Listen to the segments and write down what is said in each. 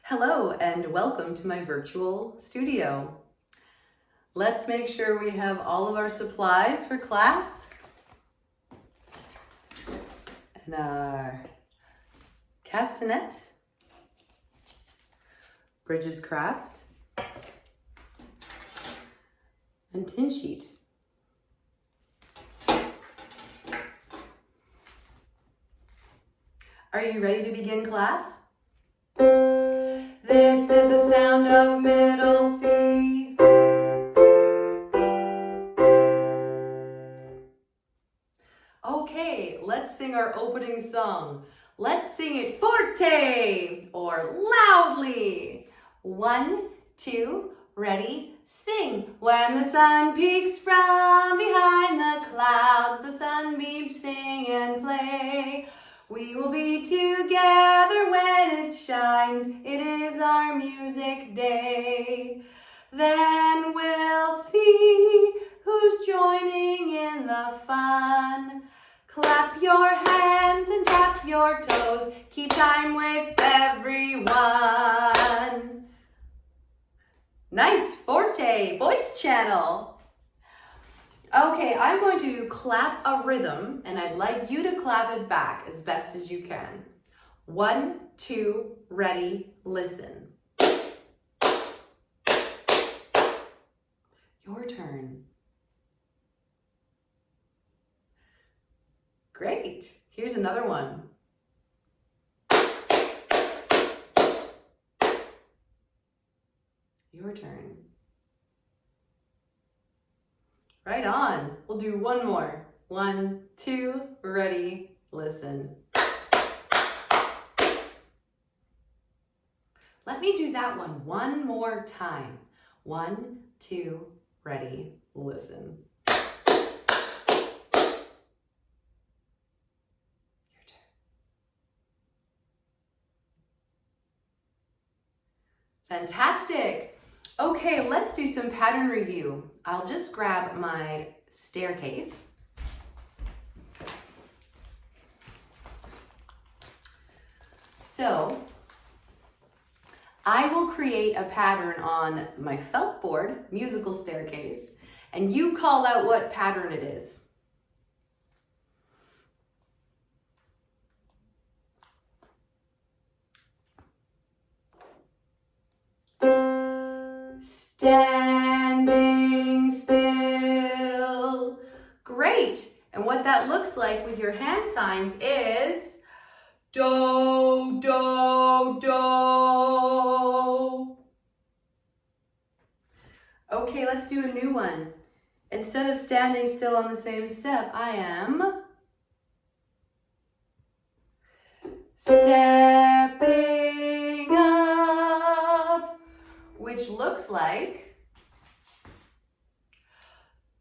Hello and welcome to my virtual studio. Let's make sure we have all of our supplies for class. And our castanet, Bridges Craft, and tin sheet. Are you ready to begin class? This is the sound of middle C. Okay, let's sing our opening song. Let's sing it forte or loudly. 1, 2, ready, sing. When the sun peeks from behind the clouds, the sunbeams sing and play. We will be together when it shines, it is our music day. Then we'll see who's joining in the fun. Clap your hands and tap your toes, keep time with everyone. Nice, forte, voice channel. Okay, I'm going to clap a rhythm and I'd like you to clap it back as best as you can. 1, 2, ready, listen. Your turn. Great, here's another one. Your turn. Right on. We'll do one more. 1, 2, ready, listen. Let me do that one more time. 1, 2, ready, listen. Your turn. Fantastic. Okay, let's do some pattern review. I'll just grab my staircase. So, I will create a pattern on my felt board, musical staircase, and you call out what pattern it is. Standing still. Great. And what that looks like with your hand signs is do, do, do. Okay, let's do a new one. Instead of standing still on the same step, I am stepping up, which looks like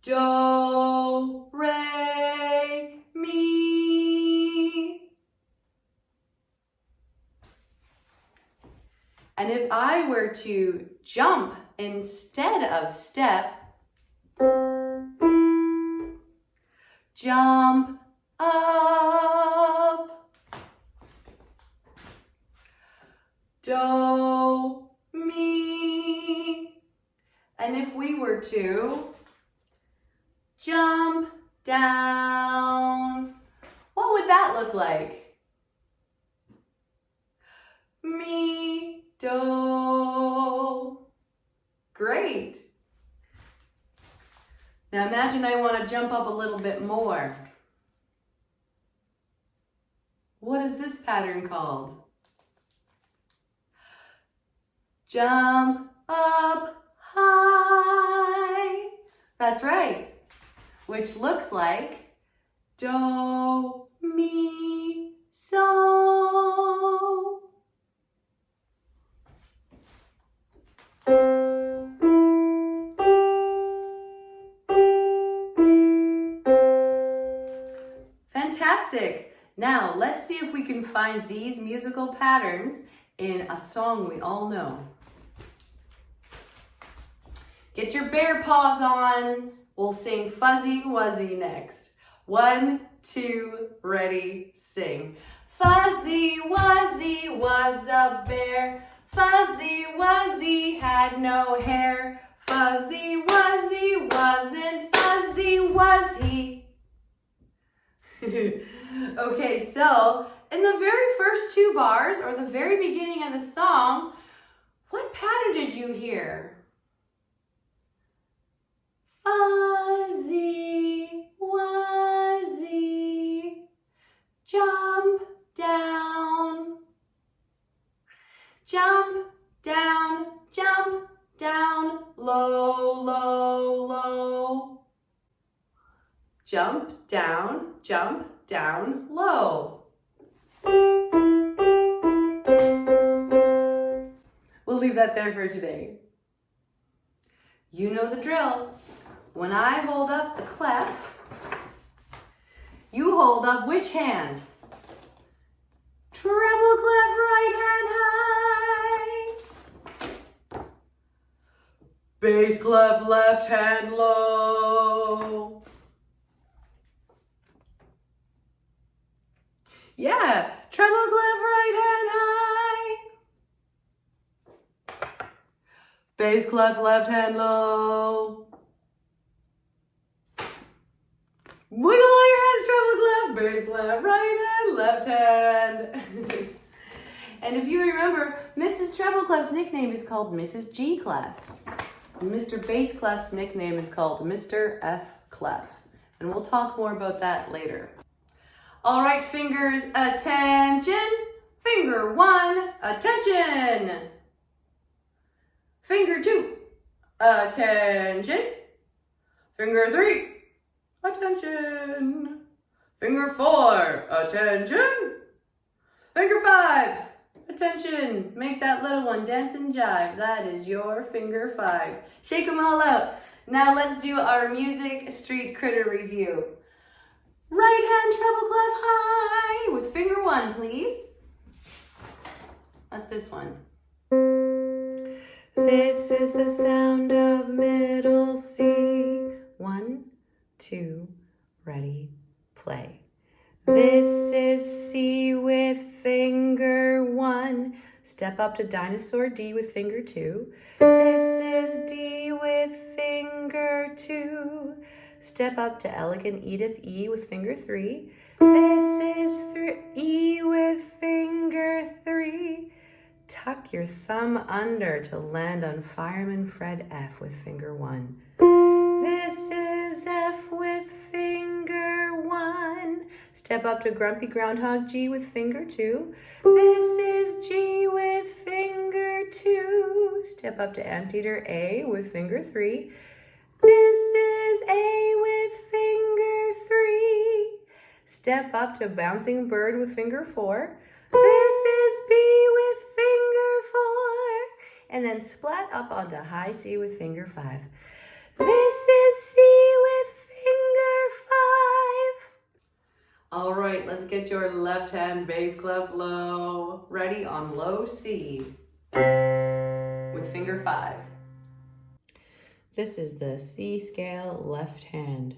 do, re, mi. And if I were to jump instead of step, jump up, do, mi. And if we were to jump down, what would that look like? Mi, do. Great. Now imagine I want to jump up a little bit more. What is this pattern called? Jump up high. That's right. Which looks like do, mi, so. Fantastic. Now let's see if we can find these musical patterns in a song we all know. Get your bear paws on. We'll sing Fuzzy Wuzzy next. 1, 2, ready, sing. Fuzzy Wuzzy was a bear. Fuzzy Wuzzy had no hair. Fuzzy Wuzzy wasn't fuzzy, was he? Okay, so in the very first two bars, or the very beginning of the song, what pattern did you hear? Fuzzy Wuzzy, jump down. Jump down, jump down, low, low, low. Jump down, low. We'll leave that there for today. You know the drill. When I hold up the clef, you hold up which hand? Treble clef, right hand high. Bass clef, left hand low. Yeah, treble clef, right hand high. Bass clef, left hand low. Wiggle all your hands, treble clef, bass clef, right hand, left hand. And if you remember, Mrs. Treble Clef's nickname is called Mrs. G Clef. And Mr. Bass Clef's nickname is called Mr. F Clef. And we'll talk more about that later. All right, fingers, attention. Finger 1, attention. Finger 2, attention. Finger 3, attention. Finger 4, attention. Finger 5, attention. Make that little one dance and jive. That is your finger 5. Shake them all out. Now let's do our music street critter review. Right hand treble clef high with finger 1, please. That's this one. This is the sound of middle C. 1, 2, ready, play. This is C with finger 1. Step up to dinosaur D with finger 2. This is D with finger 2. Step up to elegant Edith E with finger 3. This is E with finger 3. Tuck your thumb under to land on Fireman Fred F with finger 1. This is F with finger 1. Step up to Grumpy Groundhog G with finger 2. This is G with finger 2. Step up to Anteater A with finger 3. This is A with finger 3. Step up to Bouncing Bird with finger 4. This is B with finger 4. And then splat up onto high C with finger 5. This is C with finger 5. All right, let's get your left hand bass clef low. Ready on low C with finger 5. This is the C scale left hand.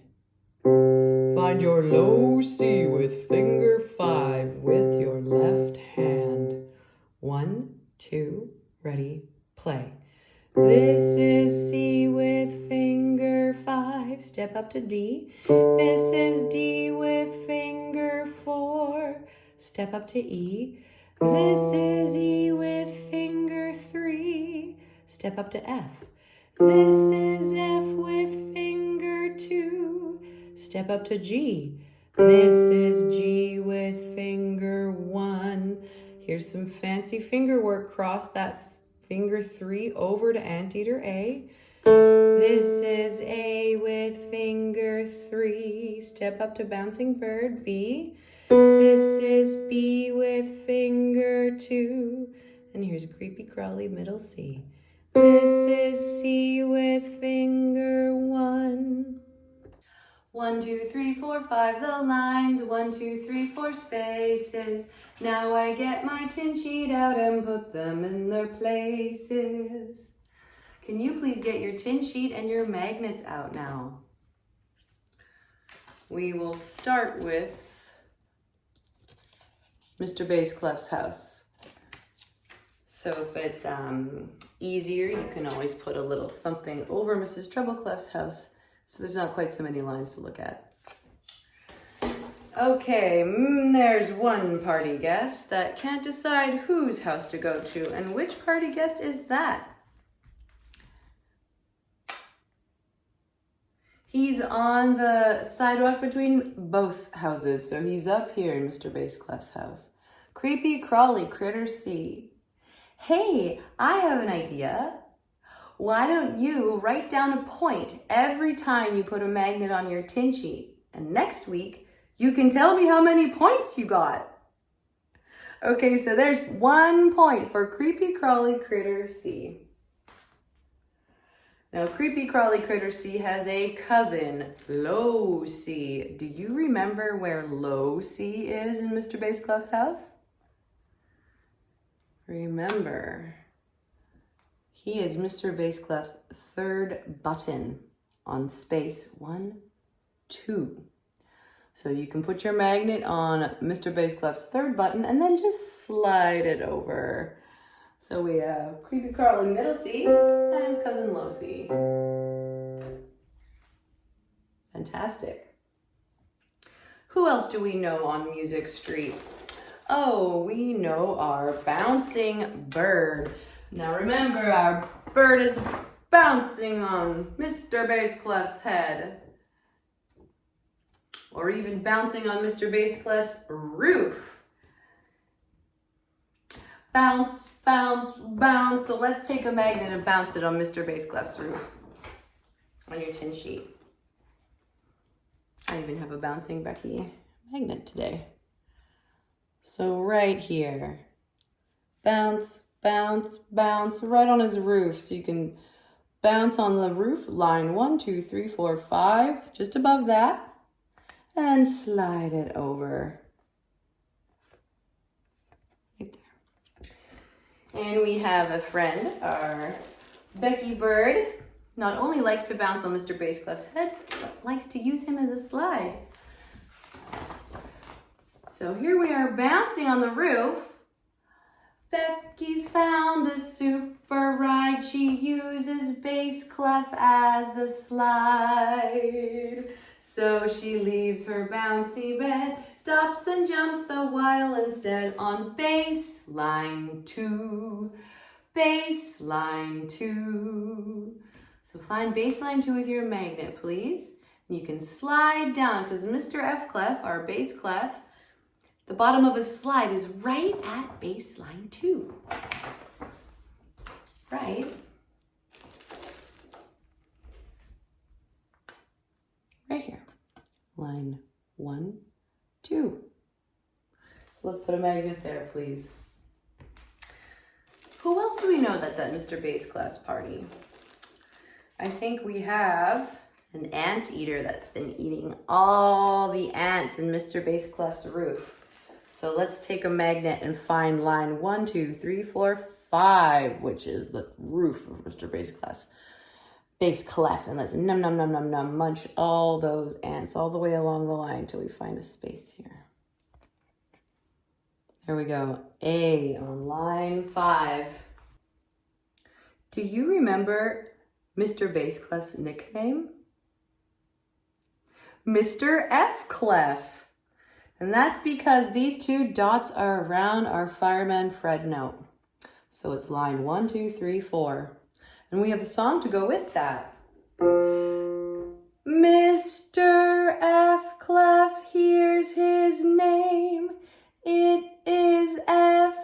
Find your low C with finger 5 with your left hand. 1, 2, ready, play. This is C with finger 5. Step up to D. This is D with finger 4. Step up to E. This is E with finger 3. Step up to F. This is F with finger 2. Step up to G. This is G with finger 1. Here's some fancy finger work. Cross that finger 3 over to Anteater A. This is A with finger 3. Step up to Bouncing Bird B. This is B with finger 2. And here's Creepy Crawly middle C. This is C with finger 1. 1, 2, 3, 4, 5, the lines. 1, 2, 3, 4 spaces. Now I get my tin sheet out and put them in their places. Can you please get your tin sheet and your magnets out now? We will start with Mr. Bass Clef's house. So if it's easier, you can always put a little something over Mrs. Trebleclef's house, so there's not quite so many lines to look at. Okay, there's one party guest that can't decide whose house to go to, and which party guest is that? He's on the sidewalk between both houses, so he's up here in Mr. Bassclef's house. Creepy crawly critter C. Hey, I have an idea. Why don't you write down a point every time you put a magnet on your tin sheet, and next week you can tell me how many points you got. Okay, so there's 1 point for creepy crawly critter C. Now, creepy crawly critter C has a cousin, low C. Do you remember where low C is in Mr. Bassclef's house? Remember, he is Mr. Bassclef's third button on space 1, 2. So you can put your magnet on Mr. Bassclef's third button and then just slide it over. So we have creepy crawly middle C and his cousin low C. Fantastic. Who else do we know on Music Street? Oh, we know our bouncing bird. Now remember, our bird is bouncing on Mr. Bassclef's head. Or even bouncing on Mr. Bassclef's roof. Bounce, bounce, bounce. So let's take a magnet and bounce it on Mr. Bassclef's roof on your tin sheet. I even have a Bouncing Becky magnet today. So right here, bounce, bounce, bounce, right on his roof. So you can bounce on the roof, line 1, 2, 3, 4, 5, just above that, and slide it over. Right there. And we have a friend, our Becky Bird, not only likes to bounce on Mr. Bassclef's head, but likes to use him as a slide. So here we are bouncing on the roof. Becky's found a super ride. She uses Bassclef as a slide. So she leaves her bouncy bed, stops and jumps a while instead on baseline 2. Baseline 2. So find baseline 2 with your magnet, please. You can slide down because Mr. F Clef, our bass clef, the bottom of his slide is right at baseline 2. Right? Right here. Line 1, 2. So let's put a magnet there, please. Who else do we know that's at Mr. Bassclef's party? I think we have an anteater that's been eating all the ants in Mr. Bassclef's roof. So let's take a magnet and find line 1, 2, 3, 4, 5, which is the roof of Mr. Bassclef. Bassclef, and let's num num num num num munch all those ants all the way along the line till we find a space here. There we go. A on line 5. Do you remember Mr. Bassclef's nickname? Mr. F Clef. And that's because these 2 dots are around our Fireman Fred note. So it's line 1, 2, 3, 4. And we have a song to go with that. Mr. F Clef, here's his name. It is F.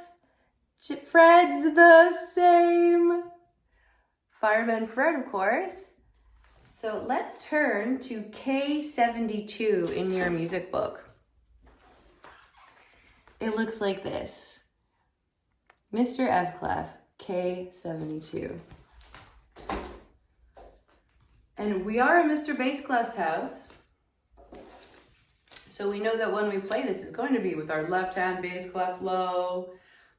Fred's the same. Fireman Fred, of course. So let's turn to K72 in your music book. It looks like this. Mr. F Clef, K72. And we are in Mr. Bassclef's house. So we know that when we play this, it's going to be with our left hand bass clef low.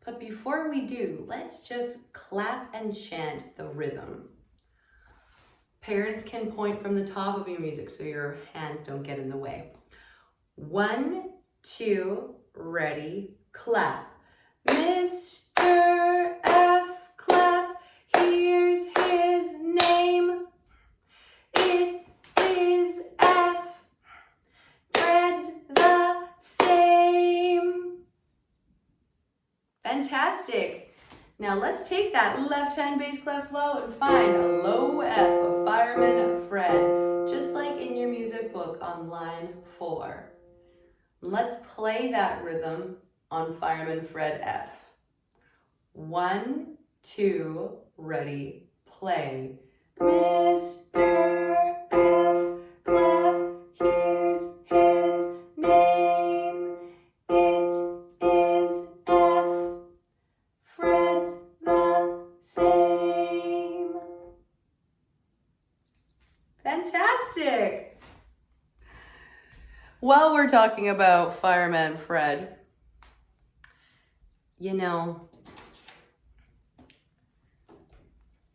But before we do, let's just clap and chant the rhythm. Parents can point from the top of your music so your hands don't get in the way. 1, 2, ready, clap. Mr. Fantastic. Now let's take that left hand bass clef low and find a low F of Fireman Fred, just like in your music book on line 4. Let's play that rhythm on Fireman Fred F. 1, 2, ready, play. Mr. F. Clef, here's his name. It is F. Fred's the same. Fantastic! While we're talking about Fireman Fred, you know,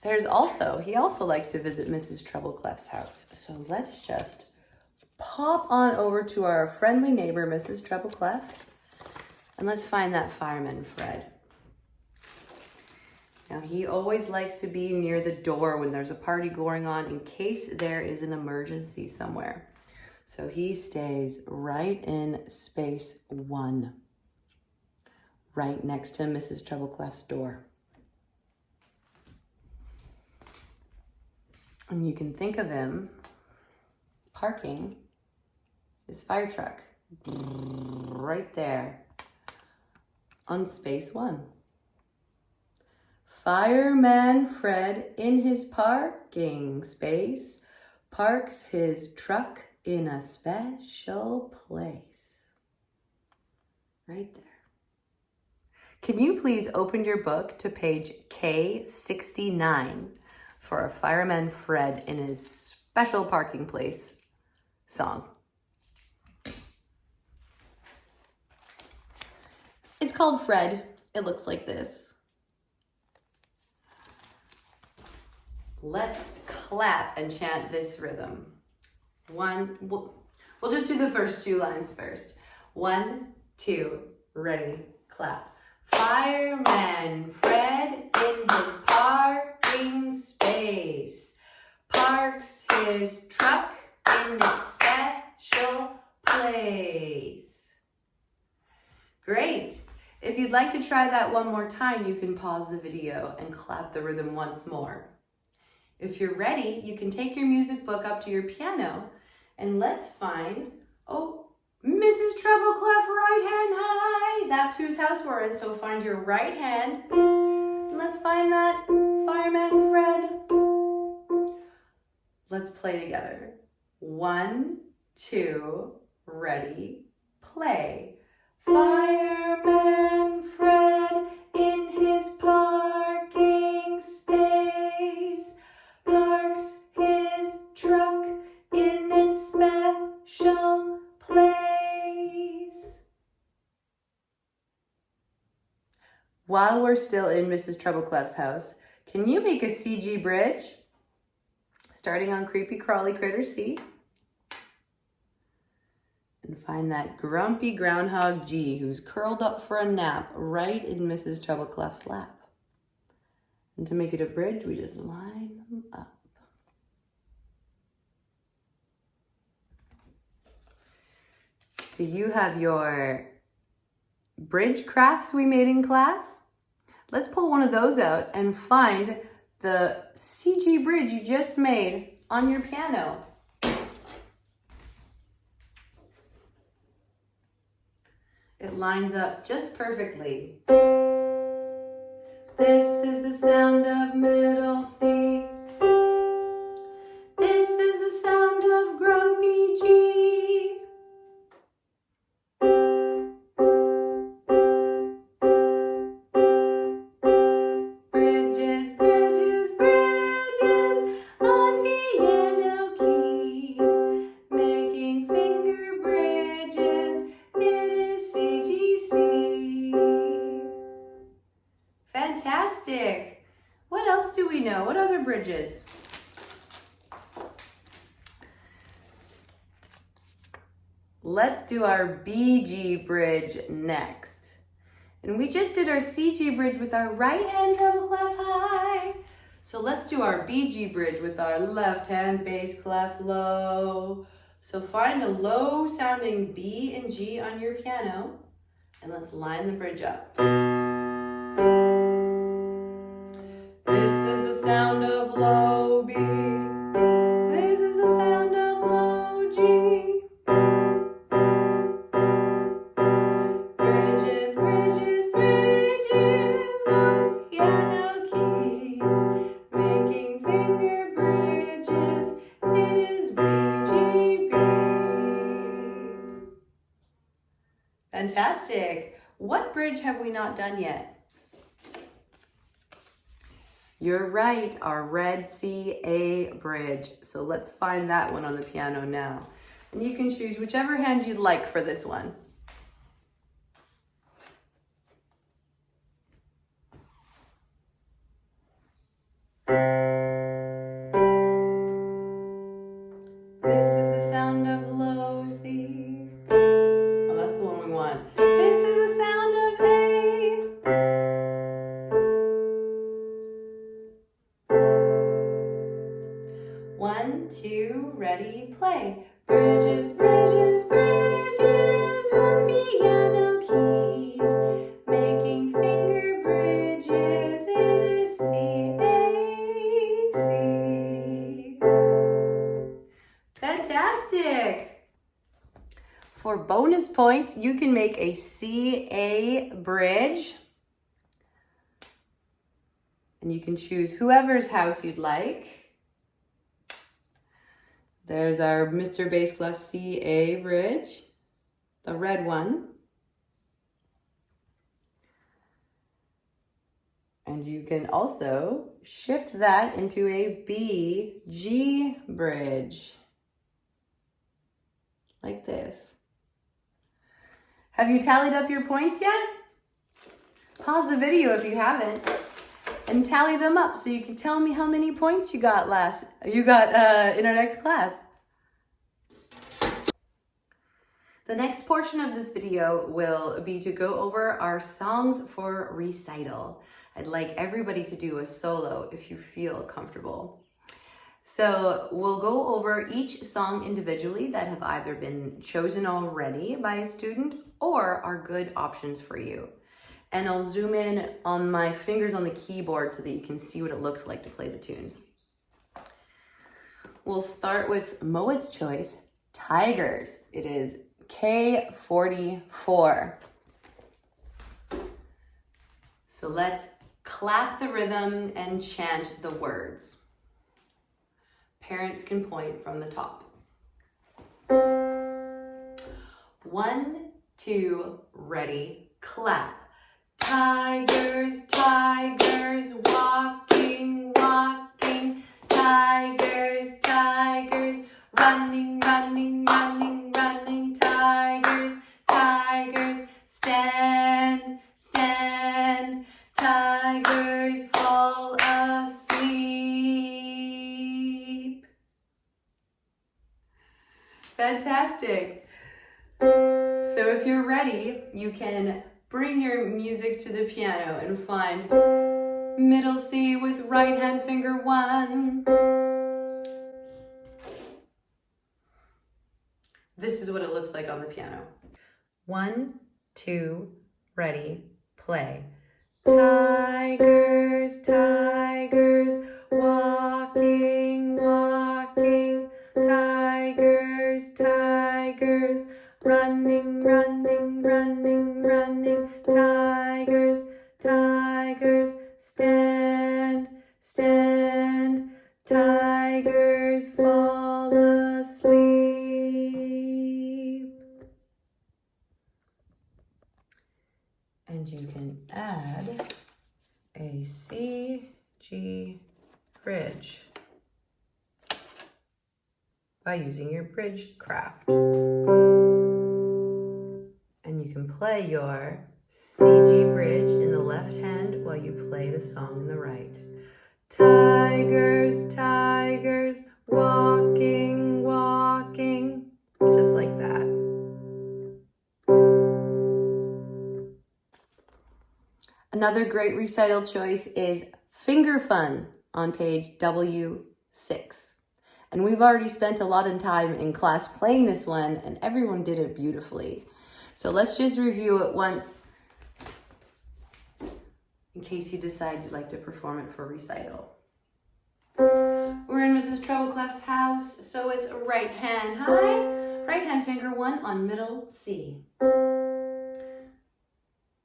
he also likes to visit Mrs. Trebleclef's house. So let's just pop on over to our friendly neighbor, Mrs. Trebleclef, and let's find that Fireman Fred. Now, he always likes to be near the door when there's a party going on in case there is an emergency somewhere. So he stays right in space 1, right next to Mrs. Trebleclef's door. And you can think of him parking his fire truck right there on space 1. Fireman Fred in his parking space parks his truck in a special place. Right there. Can you please open your book to page K69 for a Fireman Fred in his special parking place song? It's called Fred. It looks like this. Let's clap and chant this rhythm. We'll just do the first 2 lines first. 1, 2, ready, clap. Fireman Fred in his parking space parks his truck in its special place. Great. If you'd like to try that one more time, you can pause the video and clap the rhythm once more. If you're ready, you can take your music book up to your piano and let's find, Mrs. Trebleclef, right hand high. That's whose house we're in, so find your right hand. And let's find that Fireman Fred. Let's play together. 1, 2, ready, play. Fireman Fred in his parking space parks his truck in its special place. While we're still in Mrs. Trebleclef's house, can you make a CG bridge? Starting on Creepy Crawly Critter C. And find that grumpy groundhog G who's curled up for a nap right in Mrs. Trebleclef's lap. And to make it a bridge, we just line them up. Do you have your bridge crafts we made in class? Let's pull one of those out and find the CG bridge you just made on your piano. It lines up just perfectly. This is the sound of middle C. This is the sound of grumpy G. Bridges, bridges, bridges on piano keys, making finger bridges. It is CGC. Fantastic. What else do we know? What other bridges? Let's do our BG bridge next. And we just did our CG bridge with our right hand treble clef high. So let's do our BG bridge with our left hand bass clef low. So find a low sounding B and G on your piano and let's line the bridge up. sound of low B. This is the sound of low G. Bridges, bridges, bridges on piano keys, making finger bridges. It is B, G, B. Fantastic. What bridge have we not done yet? You're right, our red C, A bridge. So let's find that one on the piano now. And you can choose whichever hand you'd like for this one. This is the sound of low C. Oh, that's the one we want. This is the sound of A. One, two, ready, play. Bridges, bridges, bridges on piano keys, making finger bridges. It is C, A, C. Fantastic! For bonus points, you can make a C, A bridge. And you can choose whoever's house you'd like. There's our Mr. Bass Clef C, A bridge, the red one. And you can also shift that into a B, G bridge, like this. Have you tallied up your points yet? Pause the video if you haven't and tally them up so you can tell me how many points you got in our next class. The next portion of this video will be to go over our songs for recital. I'd like everybody to do a solo if you feel comfortable. So we'll go over each song individually that have either been chosen already by a student or are good options for you. And I'll zoom in on my fingers on the keyboard so that you can see what it looks like to play the tunes. We'll start with Moed's choice, Tigers. It is K44. So let's clap the rhythm and chant the words. Parents can point from the top. 1, 2, ready, clap. Tigers, tigers, walking, walking. Tigers, tigers, running, running, running, running. Tigers, tigers, stand, stand. Tigers fall asleep. Fantastic. So if you're ready, you can bring your music to the piano and find middle C with right hand finger 1. This is what it looks like on the piano. 1, 2, ready, play. Tigers, tigers, walking, walking. Tigers, tigers, running, running, running, running. Tigers, tigers, stand, stand. Tigers fall asleep. And you can add a C, G bridge by using your bridge craft. And you can play your C-G bridge in the left hand while you play the song in the right. Tigers, tigers, walking, walking, just like that. Another great recital choice is Finger Fun on page W6. And we've already spent a lot of time in class playing this one, and everyone did it beautifully. So let's just review it once in case you decide you'd like to perform it for recital. We're in Mrs. Trebleclef's house, so it's right hand high, right hand finger 1 on middle C.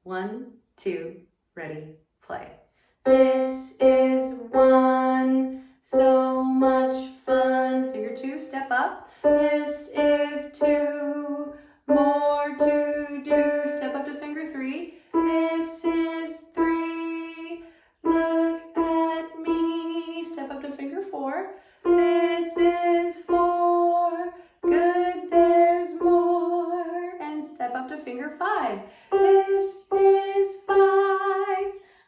1, 2, ready, play. This is one, so much fun. Finger 2, step up. This is 2, more to do. Step up to finger 3. This is 3, look at me. Step up to finger 4. This is 4, good, there's more. And step up to finger 5. This is 5,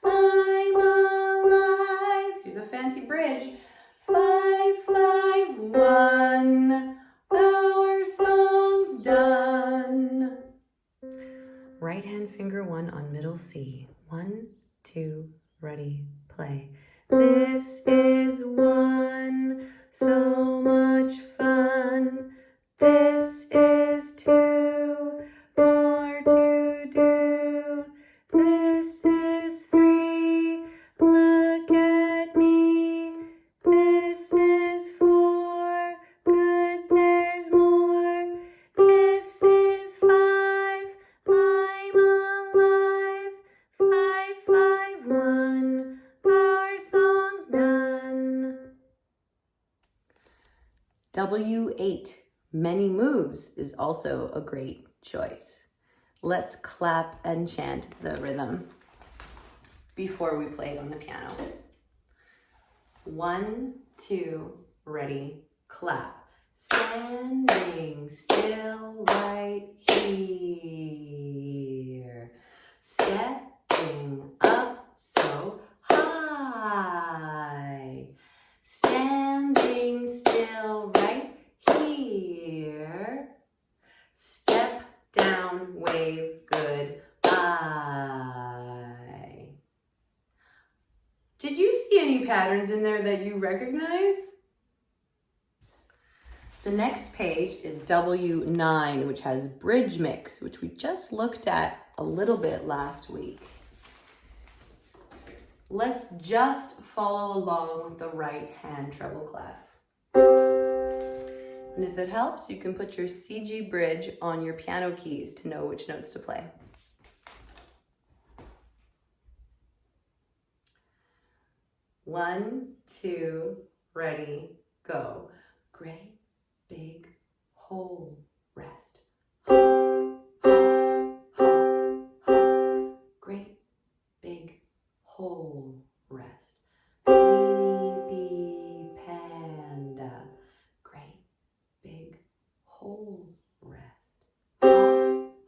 I'm alive. Here's a fancy bridge. 5, 5, 1. Our song's done. Right hand finger 1 on middle C. 1, 2, ready, play. This is 1, so much fun. This is 2, more to do. This is 3, look at me. This is 4, good, there's more. This is 5, I'm alive. 5, 5, 1, our song's done. W8, many moves, is also a great choice. Let's clap and chant the rhythm before we play it on the piano. 1, 2, ready, clap. Standing still right here. Stepping up so high. Standing still right here. Step down, wave, goodbye. Did you see any patterns in there that you recognize? The next page is W9, which has bridge mix, which we just looked at a little bit last week. Let's just follow along with the right hand treble clef. And if it helps, you can put your CG bridge on your piano keys to know which notes to play. One, two, ready, go. Great, big, whole, rest. Ha, ha, ha, ha. Great, big, whole, rest. Sleepy panda. Great, big, whole, rest. Ha,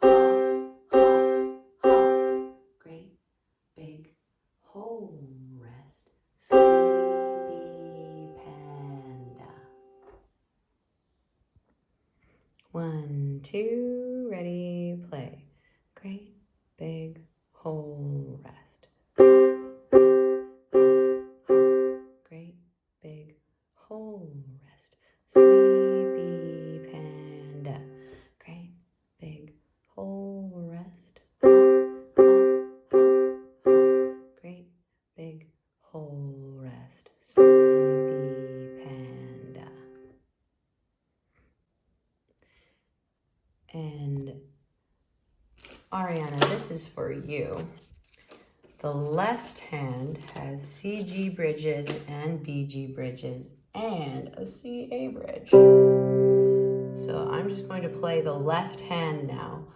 ha, ha, ha. Great, big, whole, rest. Sleepy panda. 1, 2, ready, play. Great, big, whole, rest. Great, big, whole, rest. Sleepy panda. Great, big, whole, rest. Great, big, whole, rest. Sleepy panda. And Ariana, this is for you. The left hand has CG bridges and BG bridges and a CA bridge. So I'm just going to play the left hand now.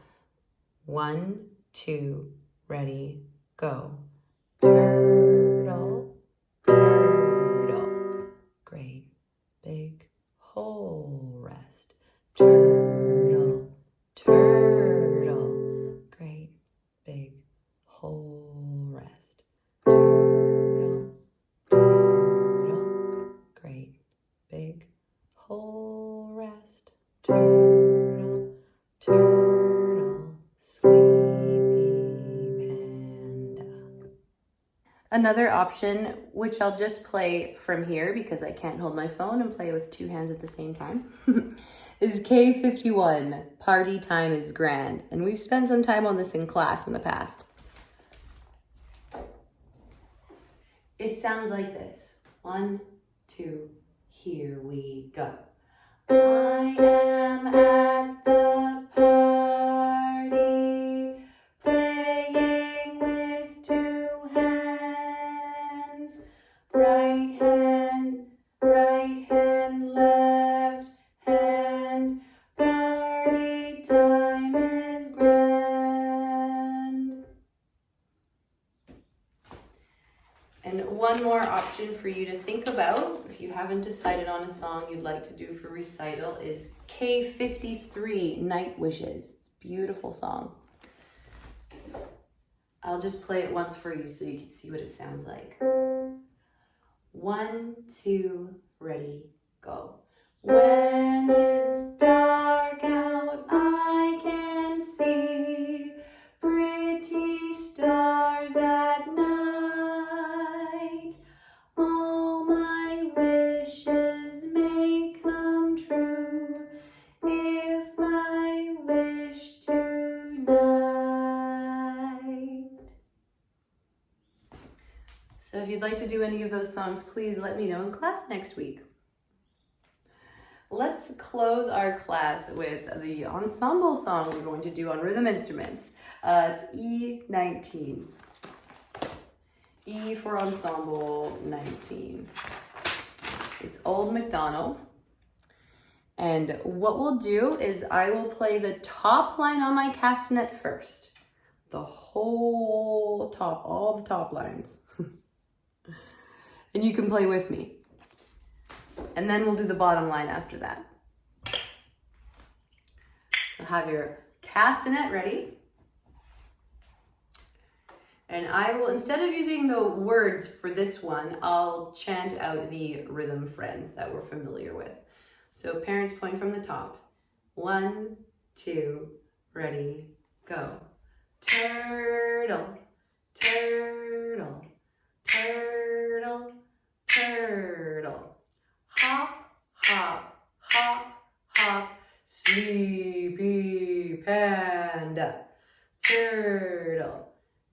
1, 2, ready, go. Turtle, turtle. Great, big, whole, rest. Turtle, turtle. Great, big, whole, rest. Turtle, turtle. Great, big, whole, rest. Turtle, turtle. Sleepy panda. Another option, which I'll just play from here because I can't hold my phone and play with 2 hands at the same time, is K51, Party Time is Grand. And we've spent some time on this in class in the past. It sounds like this. 1, 2, Here we go. I am at the party, playing with two hands. Right hand, left hand. Party time is grand. And one more option for you to think about, if you haven't decided on a song you'd like to do for recital, is K53, Night Wishes. It's a beautiful song. I'll just play it once for you so you can see what it sounds like. 1, 2, ready, go. When it's dark out, I can see pretty stars at night. All my wishes may come true if I wish tonight. So if you'd like to do any of those songs, please let me know in class next week. Let's close our class with the ensemble song we're going to do on rhythm instruments. It's E19. E for ensemble 19. It's Old MacDonald. And what we'll do is I will play the top line on my castanet first. The whole top, all the top lines. And you can play with me. And then we'll do the bottom line after that. So have your castanet ready. And I will, instead of using the words for this one, I'll chant out the rhythm friends that we're familiar with. So parents point from the top. 1, 2, ready, go. Turtle, turtle, turtle, turtle. Hop, hop, hop, hop. Sleepy panda. Turtle,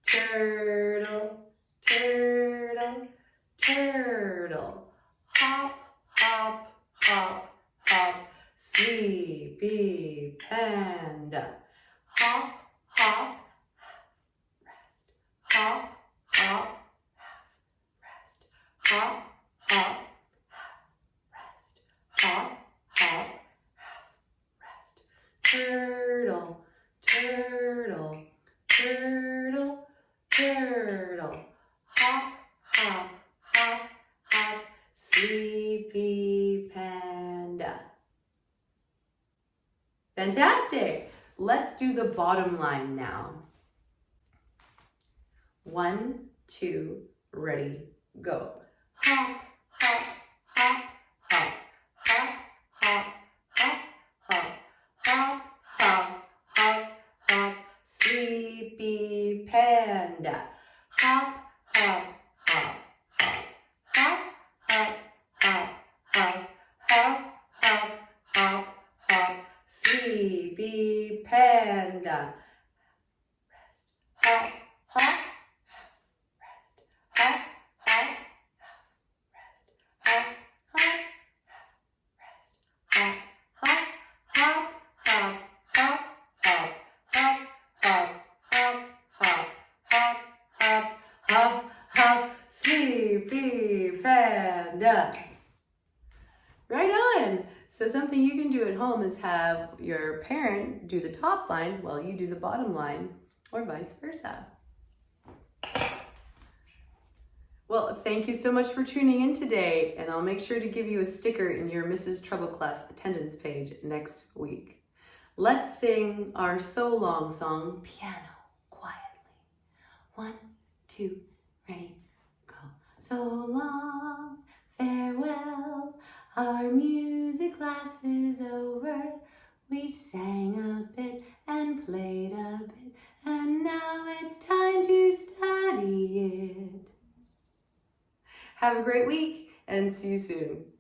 turtle, turtle, turtle. Hop, hop, hop, hop. Sleepy panda. Hop, hop, half rest. Hop, hop, half rest. Hop, hop, half rest. Hop, hop, half rest. Turtle, turtle, turtle, turtle. Hop, hop, hop, hop. Sleepy panda. Fantastic. Let's do the bottom line now. 1, 2, ready, go. Hop, hop, hop, hop, hop, hop, hop, hop, hop, hop, hop, hop. Sleepy panda. Hop, hop, hop, hop, hop, hop, hop, hop, hop, hop, hop, hop. Sleepy panda. Rest. Hop, hop, rest. Hop, hop, rest. Hop, hop, rest. Hop, hop, hop, hop, hop, hop, hop, hop, hop, hop, hop, hop, hop, hop. Sleepy panda. Right on. So something you can do at home is have your parent do the top line while you do the bottom line, or vice versa. Well, thank you so much for tuning in today, and I'll make sure to give you a sticker in your Mrs. Trebleclef attendance page next week. Let's sing our so long song, piano, quietly. 1, 2, ready, go. So long, farewell, our music class is over. We sang a bit and played a bit, and now it's time to study it. Have a great week and see you soon.